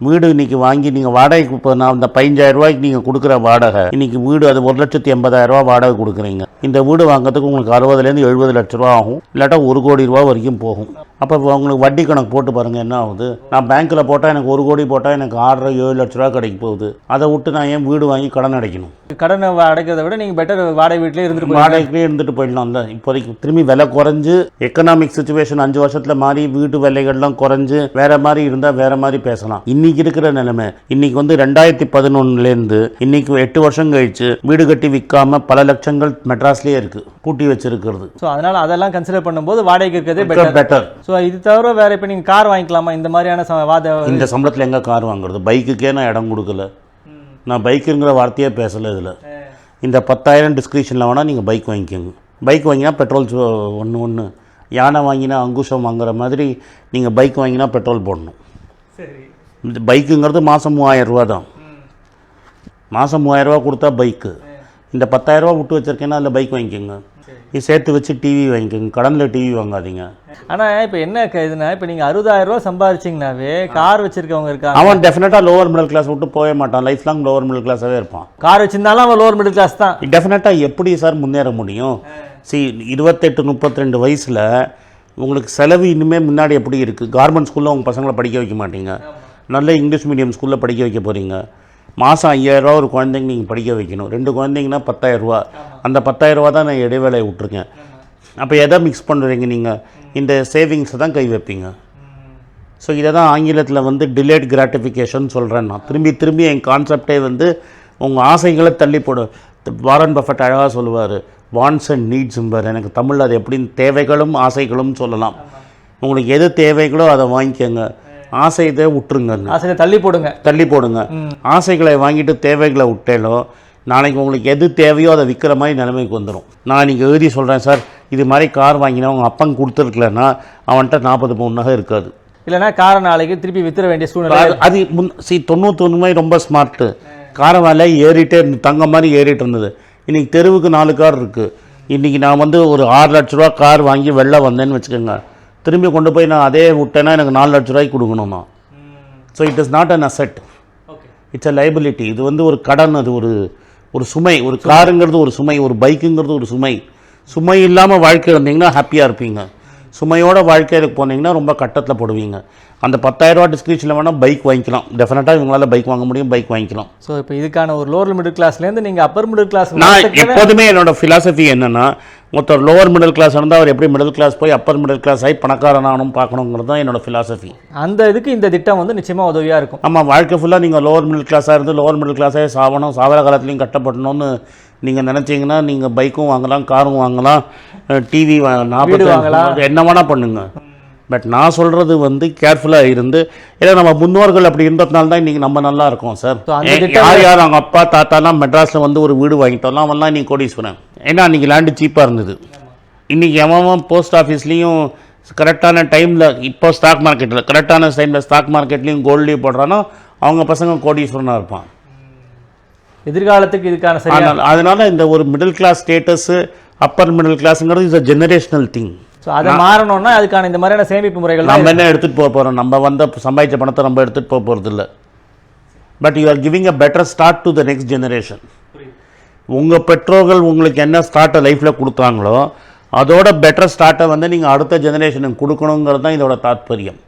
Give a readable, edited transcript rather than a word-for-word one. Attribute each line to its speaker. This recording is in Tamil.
Speaker 1: வீடு இன்றைக்கி வாங்கி நீங்கள் வாடகைக்கு இப்போ நான் இந்த 15,000 ரூபாய்க்கு நீங்கள் கொடுக்குற வாடகை இன்றைக்கி வீடு அது 1,80,000 ரூபா வாடகை கொடுக்குறீங்க. இந்த வீடு வாங்கிறதுக்கு உங்களுக்கு 60,000 70 லட்ச ரூபா ஆகும், இல்லாட்டா 1 கோடி ரூபா வரைக்கும் போகும். அப்போ உங்களுக்கு வட்டி கணக்கு போட்டு பாருங்கள் என்ன ஆகுது. நான் பேங்க்கில் போட்டால் எனக்கு 1 கோடி போட்டால் எனக்கு 6-7 லட்ச ரூபா கிடைக்க போகுது. அதை விட்டு நான் ஏன் வீடு வாங்கி கடன் அடைக்கணும்?
Speaker 2: கடனை அடைக்கிறத விட நீங்கள் பெட்டர் வாடகை வீட்டிலே
Speaker 1: இருந்துட்டு போயிடலாம் தான். இப்போதைக்கு திரும்பி விலை குறைஞ்சு எக்கனாமிக் சுச்சுவேஷன் 5 வருஷத்தில் மாறி வீட்டு விலைகள்லாம் குறைஞ்சு வேற மாதிரி இருந்தால் வேற மாதிரி பேசலாம். இன்னைக்கு இருக்கிற நிலைமை இன்னைக்கு வந்து 2011 இன்னைக்கு 8 வருஷம் கழிச்சு வீடு கட்டி விற்காம பல லட்சங்கள் மெட்ராஸ்லேயே இருக்கு பூட்டி வச்சிருக்கிறது.
Speaker 2: ஸோ அதனால அதெல்லாம் கன்சிடர் பண்ணும்போது வாடகைக்கு இருக்கிறதே பெட்டர். ஸோ இது தவிர வேற இப்போ நீங்கள் கார் வாங்கிக்கலாமா? இந்த மாதிரியான இந்த
Speaker 1: சம்பளத்தில் எங்கே கார் வாங்குறது? பைக்குக்கே நான் இடம் கொடுக்கல. நான் பைக்குங்கிற வார்த்தையே பேசலை. இதில் இந்த 10,000 டிஸ்கிரிப்ஷனில் வேணால் நீங்கள் பைக் வாங்கிக்கோங்க. பைக் வாங்கினா பெட்ரோல் ஒன்று யானை வாங்கினா அங்குஷம் வாங்குற மாதிரி நீங்கள் பைக் வாங்கினா பெட்ரோல் போடணும். இந்த பைக்குங்கிறது மாதம் 3,000 ரூபா தான். மாதம் 3,000 ரூபா கொடுத்தா பைக்கு. இந்த 10,000 ரூபா விட்டு வச்சுருக்கேன்னா அதில் பைக் வாங்கிக்கோங்க. இது சேர்த்து வச்சு டிவி வாங்கிக்கோங்க. கடனில் டிவி வாங்காதீங்க.
Speaker 2: ஆனால் இப்போ என்ன இதுனா இப்போ நீங்கள் 60,000 ரூபா சம்பாதிச்சிங்கனாவே கார் வச்சுருக்கவங்க இருக்காங்க,
Speaker 1: அவன் டெஃபினட்டாக லோவர் மிடில் கிளாஸ் விட்டு போக மாட்டான். லைஃப் லாங் லோவர் மிடில் கிளாஸாகவே இருப்பான்.
Speaker 2: கார் வச்சிருந்தாலும் அவன் லோவர் மிடில் கிளாஸ் தான்.
Speaker 1: டெஃபினட்டாக எப்படி சார் முன்னேற முடியும்? 28-32 வயசில் உங்களுக்கு செலவு இன்னுமே முன்னாடி எப்படி இருக்குது? கார்மெண்ட் ஸ்கூலில் உங்கள் பசங்களை படிக்க வைக்க மாட்டீங்க. நல்ல இங்கிலீஷ் மீடியம் ஸ்கூலில் படிக்க வைக்க போகிறீங்க. மாதம் 5,000 ரூபா ஒரு குழந்தைங்க நீங்கள் படிக்க வைக்கணும். 2 குழந்தைங்கன்னா 10,000 ரூபா. அந்த 10,000 ரூபா தான் நான் இடைவேளையை விட்ருக்கேன். அப்போ எதை மிக்ஸ் பண்ணுறீங்க? நீங்கள் இந்த சேவிங்ஸை தான் கை வைப்பீங்க. ஸோ இதை தான் ஆங்கிலத்தில் வந்து டிலேட் கிராட்டிஃபிகேஷன் சொல்கிறேன். நான் திரும்பி என் கான்செப்டே வந்து உங்கள் ஆசைகளை தள்ளி போடு. வாரன் பஃபட் அழகாக சொல்லுவார், வாண்ட்ஸ் அண்ட் நீட்ஸும்பார். எனக்கு தமிழில் அது எப்படின்னு தேவைகளும் ஆசைகளும் சொல்லலாம். உங்களுக்கு எது தேவைகளோ அதை வாங்கிக்கோங்க, ஆசையை விட்டுருங்க.
Speaker 2: ஆசையை தள்ளி போடுங்க.
Speaker 1: ஆசைகளை வாங்கிட்டு தேவைகளை விட்டேலோ நாளைக்கு உங்களுக்கு எது தேவையோ அதை விற்கிற மாதிரி நிலைமைக்கு வந்துடும். நான் இன்றைக்கி எழுதி சொல்கிறேன் சார், இது மாதிரி கார் வாங்கினா அவங்க அப்பன் கொடுத்துருக்கலன்னா அவன்கிட்ட 40 பவுன் நகை இருக்காது.
Speaker 2: இல்லைனா காரை நாளைக்கு திருப்பி விற்ற வேண்டிய சூழ்நிலை.
Speaker 1: அது 91 ரொம்ப ஸ்மார்ட்டு. காரை வேலை ஏறிட்டே இருந்து தங்க மாதிரி ஏறிட்டு இருந்தது. இன்றைக்கி தெருவுக்கு 4 கார் இருக்குது. இன்றைக்கி நான் வந்து ஒரு 6 லட்ச ரூபா கார் வாங்கி வெளில வந்தேன்னு வச்சுக்கோங்க, திரும்பி கொண்டு போய் நான் அதே விட்டேன்னா எனக்கு 4 லட்ச ரூபாய்க்கு கொடுக்கணும் நான். So it is not an asset, it's a liability. இது வந்து ஒரு கடன், அது ஒரு சுமை. ஒரு காருங்கிறது ஒரு சுமை, ஒரு பைக்குங்கிறது ஒரு சுமை. சுமை இல்லாமல் வாழ்க்கை இருந்தீங்கன்னா ஹாப்பியாக இருப்பீங்க. சுமையோட வாழ்க்கையில் போனீங்கன்னா ரொம்ப கட்டத்தில் போடுவீங்க. அந்த 10,000 ரூபா டிஸ்கிரிப்ஷனில் வேணால் பைக் வாங்கிக்கலாம். டெஃபினட்டாக இவங்களால் பைக் வாங்க முடியும், பைக் வாங்கிக்கலாம்.
Speaker 2: ஸோ இப்போ இதுக்கான ஒரு லோவர் மிடில் கிளாஸ்லேருந்து நீங்கள் அப்பர் மிடில் கிளாஸ்.
Speaker 1: நான் எப்போதுமே என்னோட ஃபிலாசபி என்னென்னா, மொத்தம் லோவர் மிடில் கிளாஸ் இருந்தால் அவர் எப்படி மிடில் கிளாஸ் போய் அப்பர் மிடில் கிளாஸ் ஆகி பணக்காரனானும் பார்க்கணுங்கிறது தான் என்னோட ஃபிலாசபி.
Speaker 2: அந்த இதுக்கு இந்த திட்டம் வந்து நிச்சயமாக உதவியாக இருக்கும்.
Speaker 1: ஆமாம், வாழ்க்கை ஃபுல்லாக நீங்கள் லோவர் மிடில் கிளாஸாக இருந்து லோவர் மிடில் கிளாஸாக சாவணும், சாவர காலத்துலையும் கட்டப்படணும்னு நீங்கள் நினச்சிங்கன்னா நீங்கள் பைக்கும் வாங்கலாம், காரும் வாங்கலாம், டிவி வாங்கலாம், என்ன வேணால் பண்ணுங்க. பட் நான் சொல்கிறது வந்து கேர்ஃபுல்லாக இருந்து, ஏன்னா நம்ம முன்னோர்கள் அப்படி இருந்ததுனால தான் இன்றைக்கி நம்ம நல்லா இருக்கோம் சார். யார் அவங்க அப்பா தாத்தாலாம் மெட்ராஸில் வந்து ஒரு வீடு வாங்கிட்டோம்லாம் அவன்லாம் இன்றைக்கி கோடீஸ்வரன். ஏன்னா அன்றைக்கி லேண்டு சீப்பாக இருந்தது. இன்றைக்கி அவன் போஸ்ட் ஆஃபீஸ்லேயும் கரெக்டான டைமில், இப்போ ஸ்டாக் மார்க்கெட்டில் கரெக்டான டைமில் ஸ்டாக் மார்க்கெட்லேயும் கோல்ட்லேயும் போடுறானோ அவங்க பசங்க கோடீஸ்வரனாக இருப்பான்
Speaker 2: எதிர்காலத்துக்கு. இதுக்கான
Speaker 1: அதனால இந்த ஒரு middle class status upper middle கிளாஸுங்கிறது is a generational thing.
Speaker 2: So அதை மாறணும்னா அதுக்கான இந்த மாதிரியான சேமிப்பு முறைகள்
Speaker 1: நம்ம என்ன எடுத்துகிட்டு போக போகிறோம்? நம்ம வந்து சம்பாதிச்ச பணத்தை நம்ம எடுத்துகிட்டு போக போகிறது இல்லை. But you are giving a better start to the next generation. உங்கள் பெற்றோர்கள் உங்களுக்கு என்ன ஸ்டார்ட்டை லைஃப்பில் கொடுத்தாங்களோ அதோட பெட்டர் ஸ்டார்ட்டை வந்து நீங்கள் அடுத்த ஜெனரேஷனுக்கு கொடுக்கணுங்கிறது தான் இதோட தாத்பரியம்.